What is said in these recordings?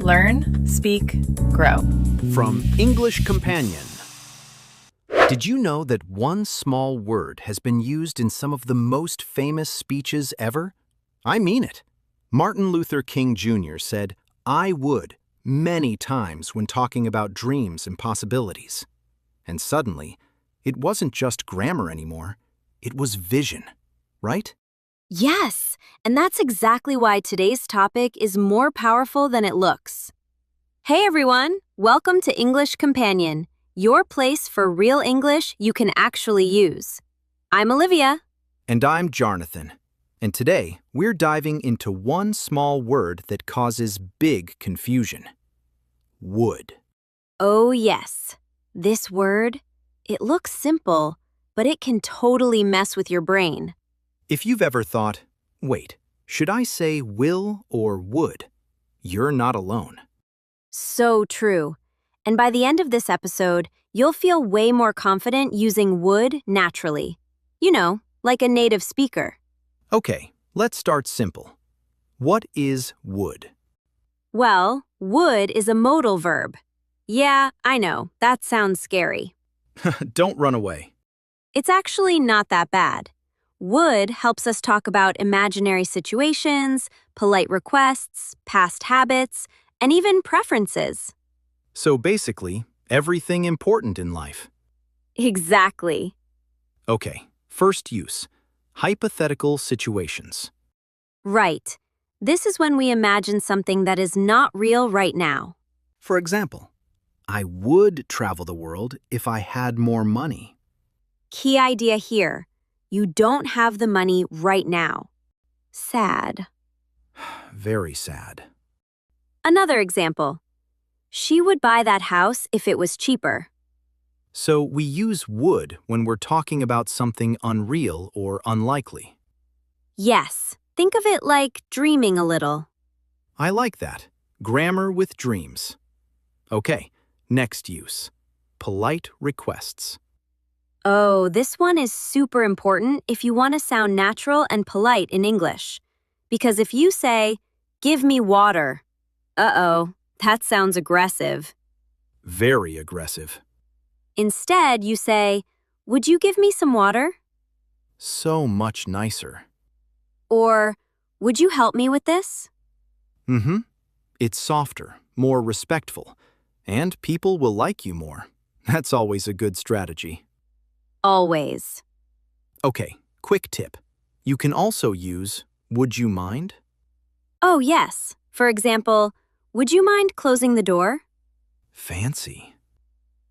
Learn, speak, grow. From English Companion. Did you know that one small word has been used in some of the most famous speeches ever? I mean it. Martin Luther King Jr. said, "I would," many times when talking about dreams and possibilities. And suddenly, it wasn't just grammar anymore, it was vision, right? Yes, and that's exactly why today's topic is more powerful than it looks. Hey everyone, welcome to English Companion, your place for real English you can actually use. I'm Olivia. And I'm Jarnathan. And today, we're diving into one small word that causes big confusion. Would. Oh yes, this word, it looks simple, but it can totally mess with your brain. If you've ever thought, wait, should I say will or would? You're not alone. So true. And by the end of this episode, you'll feel way more confident using would naturally. You know, like a native speaker. Okay, let's start simple. What is would? Well, would is a modal verb. Yeah, I know, that sounds scary. Don't run away. It's actually not that bad. Would helps us talk about imaginary situations, polite requests, past habits, and even preferences. So basically, everything important in life. Exactly. Okay, first use. Hypothetical situations. Right. This is when we imagine something that is not real right now. For example, I would travel the world if I had more money. Key idea here. You don't have the money right now. Sad. Very sad. Another example. She would buy that house if it was cheaper. So we use would when we're talking about something unreal or unlikely. Yes, think of it like dreaming a little. I like that. Grammar with dreams. Okay, next use. Polite requests. Oh, this one is super important if you want to sound natural and polite in English. Because if you say, "Give me water," that sounds aggressive. Very aggressive. Instead, you say, "Would you give me some water?" So much nicer. Or, "Would you help me with this?" It's softer, more respectful, and people will like you more. That's always a good strategy. Always. Okay, quick tip. You can also use would you mind? Oh, yes. For example, "Would you mind closing the door?" Fancy.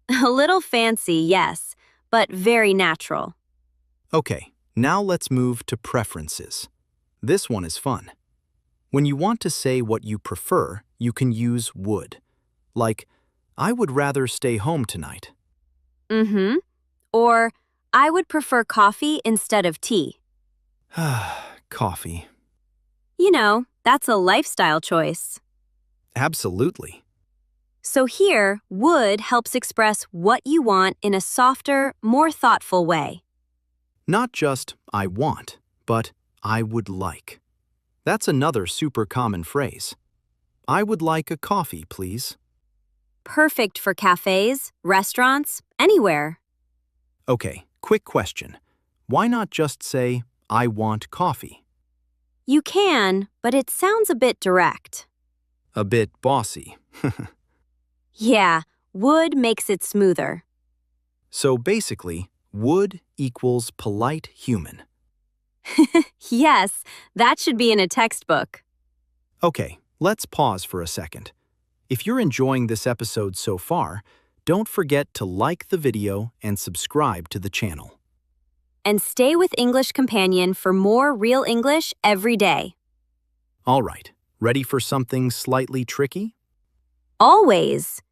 A little fancy, yes, but very natural. Okay, now let's move to preferences. This one is fun. When you want to say what you prefer, you can use would. Like, I would rather stay home tonight. Or, "I would prefer coffee instead of tea." Coffee. You know, that's a lifestyle choice. Absolutely. So here, would helps express what you want in a softer, more thoughtful way. Not just I want, but I would like. That's another super common phrase. I would like a coffee, please. Perfect for cafes, restaurants, anywhere. Okay, quick question. Why not just say, I want coffee? You can, but it sounds a bit direct. A bit bossy. Yeah, would makes it smoother. So basically, would equals polite human. Yes, that should be in a textbook. Okay, let's pause for a second. If you're enjoying this episode so far, don't forget to like the video and subscribe to the channel. And stay with English Companion for more real English every day. All right, ready for something slightly tricky? Always.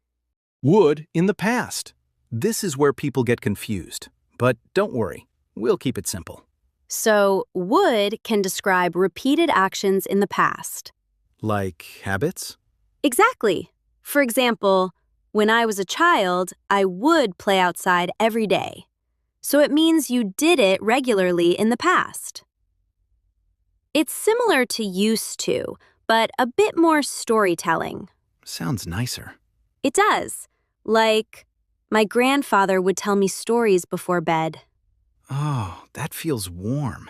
Would in the past. This is where people get confused. But don't worry, we'll keep it simple. So, would can describe repeated actions in the past. Like habits? Exactly. For example, when I was a child, I would play outside every day. So it means you did it regularly in the past. It's similar to used to, but a bit more storytelling. sounds nicer. It does. Like, my grandfather would tell me stories before bed. Oh, that feels warm.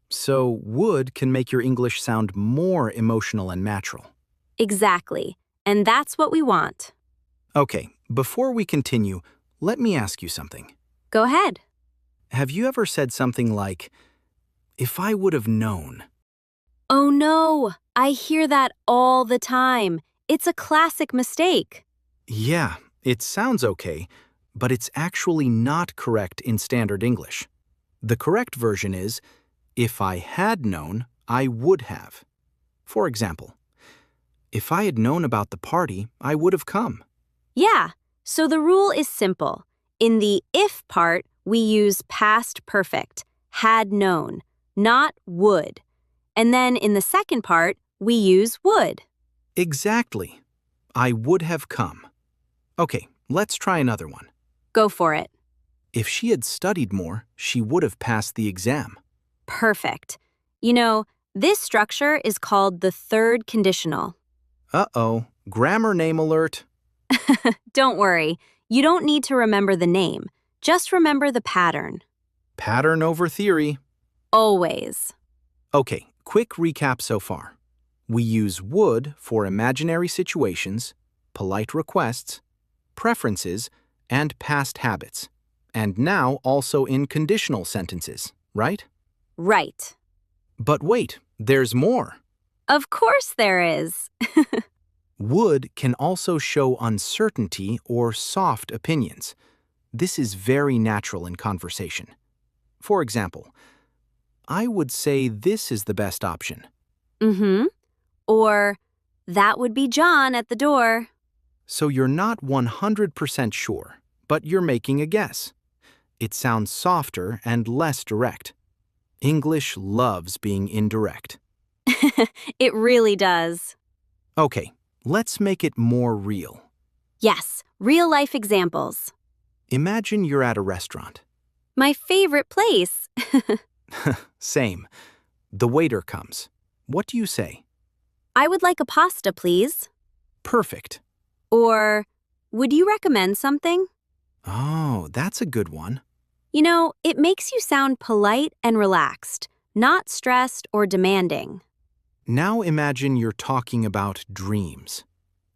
So would can make your English sound more emotional and natural. Exactly. And that's what we want. Okay, before we continue, let me ask you something. Go ahead. Have you ever said something like, if I would have known? Oh no, I hear that all the time. It's a classic mistake. Yeah, it sounds okay, but it's actually not correct in standard English. The correct version is, if I had known, I would have. For example, if I had known about the party, I would have come. Yeah, so the rule is simple. In the if part, we use past perfect, had known, not would. And then in the second part, we use would. Exactly. I would have come. Okay, let's try another one. Go for it. If she had studied more, she would have passed the exam. Perfect. You know, this structure is called the third conditional. Uh-oh, grammar name alert. Don't worry, you don't need to remember the name. Just remember the pattern. Pattern over theory. Always. Okay, quick recap so far. We use would for imaginary situations, polite requests, preferences, and past habits. And now also in conditional sentences, right? Right. But wait, there's more. Of course there is. Would can also show uncertainty or soft opinions. This is very natural in conversation. For example, I would say this is the best option. Mm-hmm. Or, that would be John at the door. So you're not 100% sure, but you're making a guess. It sounds softer and less direct. English loves being indirect. It really does. Okay, let's make it more real. Yes, real-life examples. Imagine you're at a restaurant. My favorite place. Same. The waiter comes. What do you say? I would like a pasta, please. Perfect. Or, would you recommend something? Oh, that's a good one. You know, it makes you sound polite and relaxed, not stressed or demanding. Now imagine you're talking about dreams.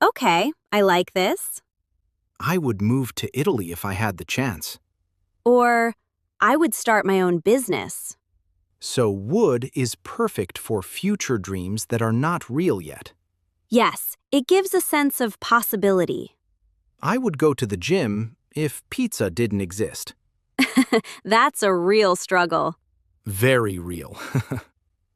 Okay, I like this. I would move to Italy if I had the chance. Or, I would start my own business. So would is perfect for future dreams that are not real yet. Yes, it gives a sense of possibility. I would go to the gym if pizza didn't exist. That's a real struggle. Very real.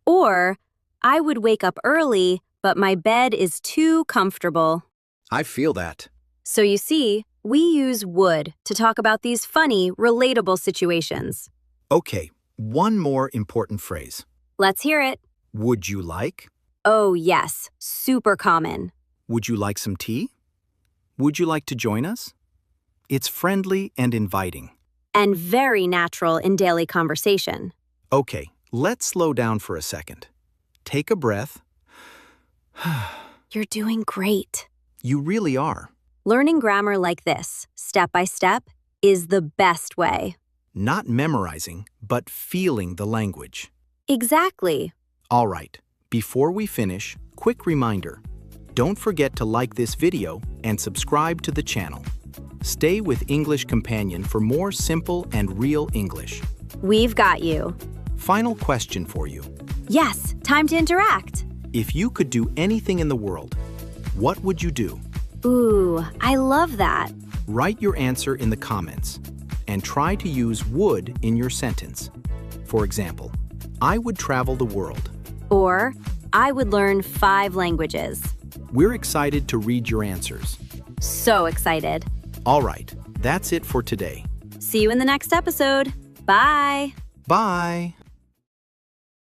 Or, I would wake up early, but my bed is too comfortable. I feel that. So you see, we use would to talk about these funny, relatable situations. Okay, one more important phrase. Let's hear it. Would you like? Oh, yes, super common. Would you like some tea? Would you like to join us? It's friendly and inviting. And very natural in daily conversation. Okay, let's slow down for a second. Take a breath. You're doing great. You really are. Learning grammar like this, step by step, is the best way. Not memorizing, but feeling the language. Exactly. All right, before we finish, quick reminder. Don't forget to like this video and subscribe to the channel. Stay with English Companion for more simple and real English. We've got you. Final question for you. Yes, time to interact. If you could do anything in the world, what would you do? Ooh, I love that. Write your answer in the comments and try to use would in your sentence. For example, I would travel the world. Or, I would learn 5 languages. We're excited to read your answers. So excited. All right, that's it for today. See you in the next episode. Bye. Bye.